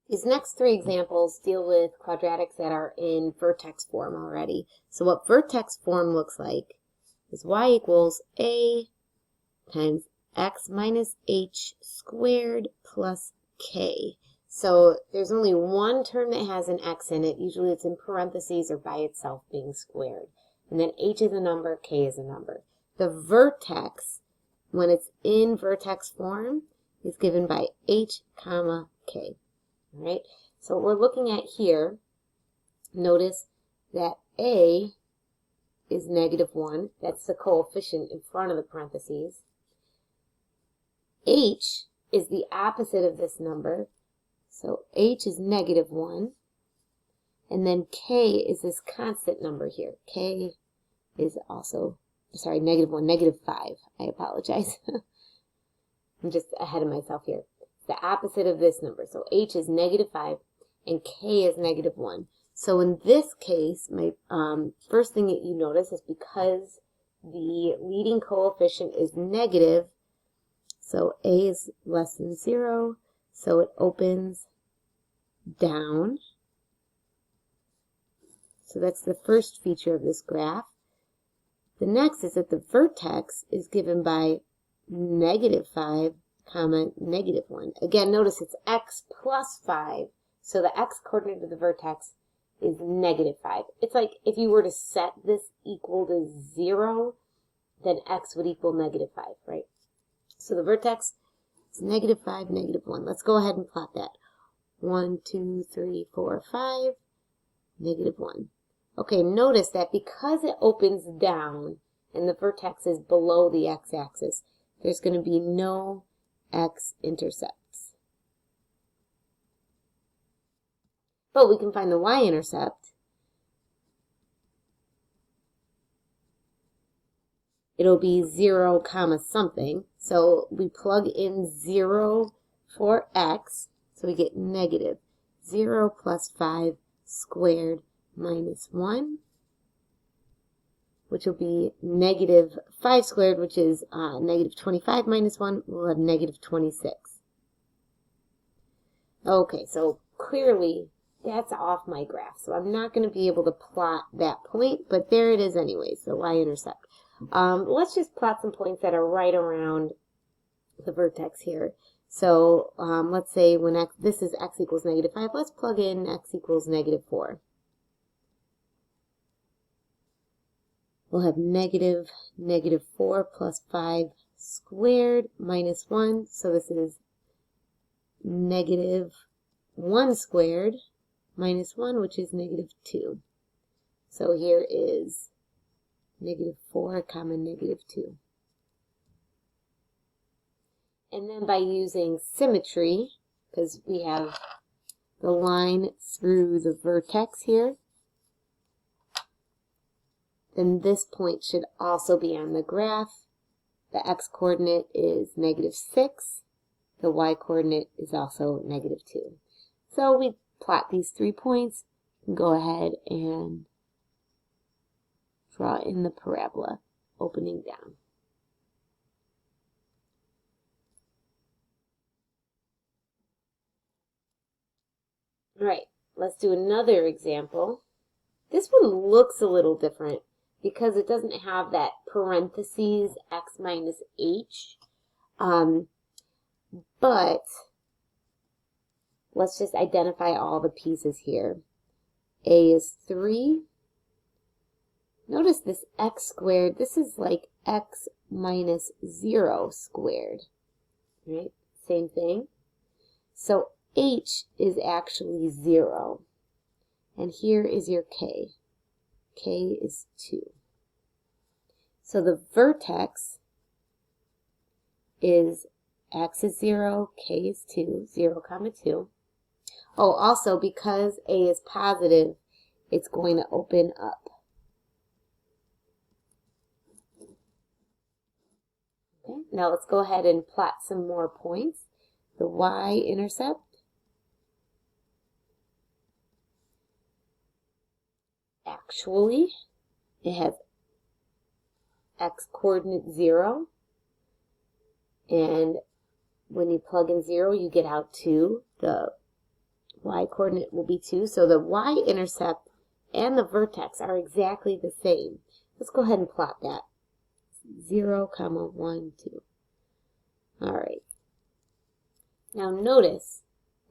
These next three examples deal with quadratics that are in vertex form already. So what vertex form looks like is y equals a times x minus h squared plus k. So there's only one term that has an x in it. Usually it's in parentheses or by itself being squared. And then h is a number, k is a number. The vertex, when it's in vertex form, is given by h comma k. All right, so what we're looking at here, notice that a is -1. That's the coefficient in front of the parentheses. H is the opposite of this number, so h is -1. And then k is this constant number here. K is also, sorry, -1, -5. I apologize. I'm just ahead of myself here. The opposite of this number. So h is -5 and k is -1. So in this case, my first thing that you notice is because the leading coefficient is negative, so a is less than 0, so it opens down. So that's the first feature of this graph. The next is that the vertex is given by -5, comma, -1. Again, notice it's x plus 5, so the x coordinate of the vertex is -5. It's like if you were to set this equal to 0, then x would equal -5, right? So the vertex is -5, -1. Let's go ahead and plot that. 1, 2, 3, 4, 5, -1. Okay, notice that because it opens down and the vertex is below the x-axis, there's going to be no x-intercepts. But we can find the y-intercept. It'll be 0, comma something. So we plug in 0 for x, so we get -0 plus 5 squared minus 1, which will be -5 squared, which is -25 minus 1, we'll have -26. Okay, so clearly that's off my graph, so I'm not going to be able to plot that point, but there it is anyways, the y-intercept. Let's just plot some points that are right around the vertex here. So let's say when this is x equals -5, let's plug in x equals -4. We'll have -4 plus 5 squared minus 1. So this is -1 squared minus 1, which is -2. So here is -4, comma, -2. And then by using symmetry, because we have the line through the vertex here, then this point should also be on the graph. The x-coordinate is -6. The y-coordinate is also -2. So we plot these 3 points and go ahead and draw in the parabola, opening down. All right, let's do another example. This one looks a little different because it doesn't have that parentheses x minus h. But let's just identify all the pieces here. A is 3. Notice this x squared. This is like x minus 0 squared. Right? Same thing. So h is actually 0. And here is your k. K is 2. So the vertex is x is 0, k is 2, 0, comma 2. Oh, also because a is positive, it's going to open up. Okay, now let's go ahead and plot some more points. The y-intercept. Actually, it has x-coordinate 0. And when you plug in 0, you get out 2. The y-coordinate will be 2. So the y-intercept and the vertex are exactly the same. Let's go ahead and plot that. 0, 1, 2. All right. Now notice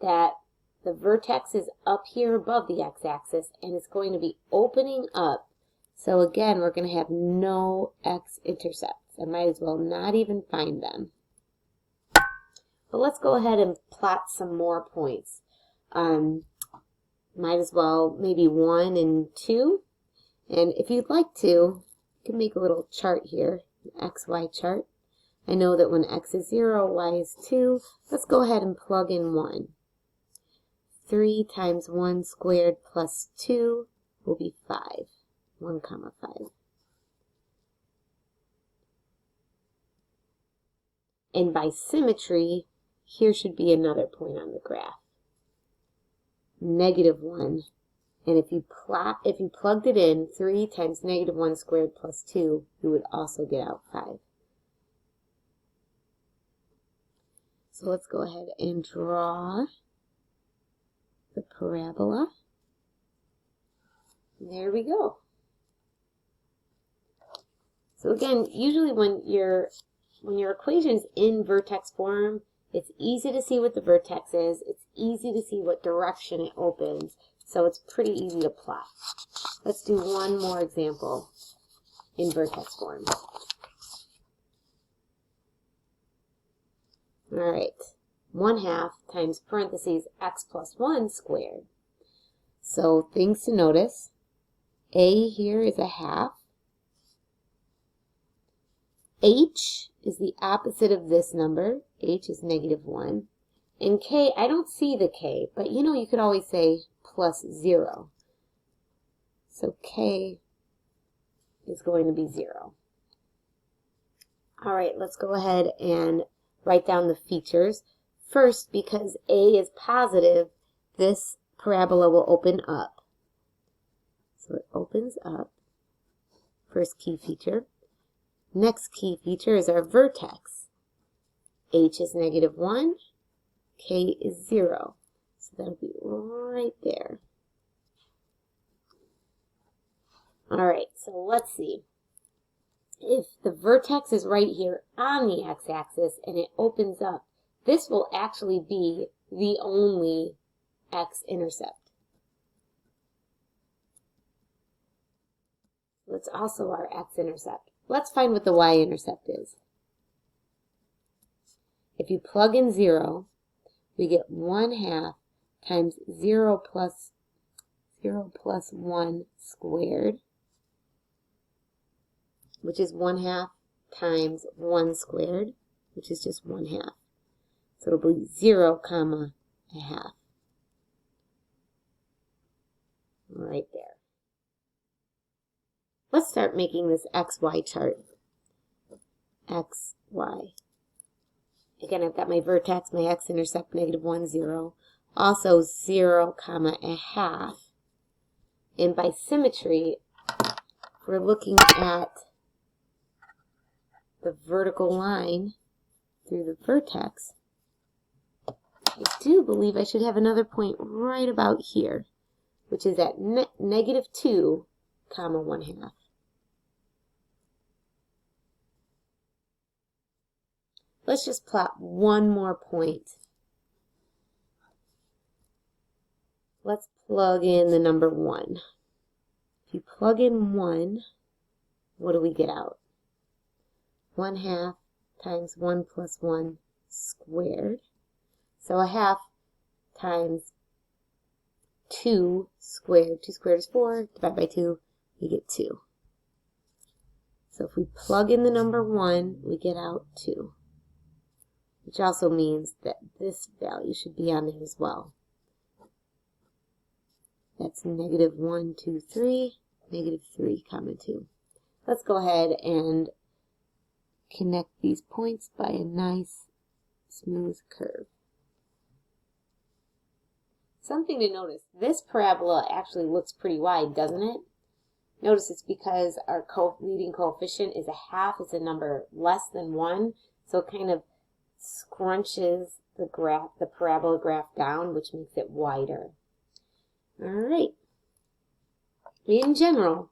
that the vertex is up here above the x-axis, and it's going to be opening up. So again, we're going to have no x-intercepts. I might as well not even find them. But let's go ahead and plot some more points. Might as well maybe 1 and 2. And if you'd like to, you can make a little chart here, an xy chart. I know that when x is 0, y is 2. Let's go ahead and plug in 1. 3 times 1 squared plus 2 will be 5. 1, 5. And by symmetry, here should be another point on the graph. -1. And if you plugged it in, 3 times -1 squared plus 2, you would also get out 5. So let's go ahead and draw the parabola. There we go. So again, usually when your equation's in vertex form, it's easy to see what the vertex is. It's easy to see what direction it opens. So it's pretty easy to plot. Let's do one more example in vertex form. All right. 1/2 times parentheses x plus 1 squared. So things to notice. A here is a half. H is the opposite of this number. H is -1. And K, I don't see the K, but you know you could always say plus 0. So K is going to be 0. All right, let's go ahead and write down the features. First, because A is positive, this parabola will open up. So it opens up. First key feature. Next key feature is our vertex. H is -1, K is 0. So that'll be right there. All right, so let's see. If the vertex is right here on the x-axis and it opens up, this will actually be the only x-intercept. That's also our x-intercept. Let's find what the y-intercept is. If you plug in 0, we get 1/2 times 0 plus 1 squared, which is 1/2 times 1 squared, which is just 1/2. So it'll be 0, 1/2. Right there. Let's start making this XY chart. XY. Again, I've got my vertex, my x-intercept, -1, 0. Also 0, 1/2. And by symmetry, we're looking at the vertical line through the vertex. I do believe I should have another point right about here, which is at -2, 1/2. Let's just plot one more point. Let's plug in the number 1. If you plug in 1, what do we get out? 1/2 times 1 plus 1 squared. So 1/2 times 2 squared. 2 squared is 4. Divide by 2, we get 2. So if we plug in the number 1, we get out 2. Which also means that this value should be on there as well. That's -1, 2, 3, -3, 2. Let's go ahead and connect these points by a nice smooth curve. Something to notice, this parabola actually looks pretty wide, doesn't it? Notice it's because our leading coefficient is a half. It's a number less than 1, so it kind of scrunches the parabola graph down, which makes it wider. All right. In general,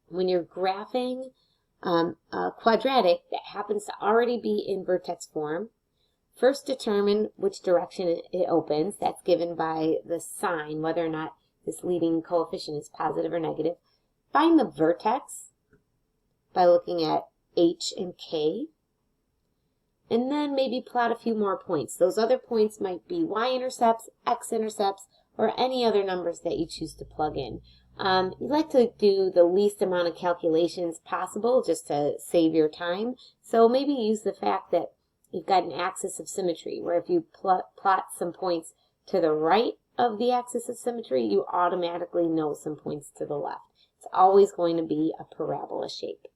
when you're graphing a quadratic that happens to already be in vertex form, first determine which direction it opens. That's given by the sign, whether or not this leading coefficient is positive or negative. Find the vertex by looking at H and K. And then maybe plot a few more points. Those other points might be y-intercepts, x-intercepts, or any other numbers that you choose to plug in. You like to do the least amount of calculations possible just to save your time. So maybe use the fact that you've got an axis of symmetry, where if you plot some points to the right of the axis of symmetry, you automatically know some points to the left. It's always going to be a parabola shape.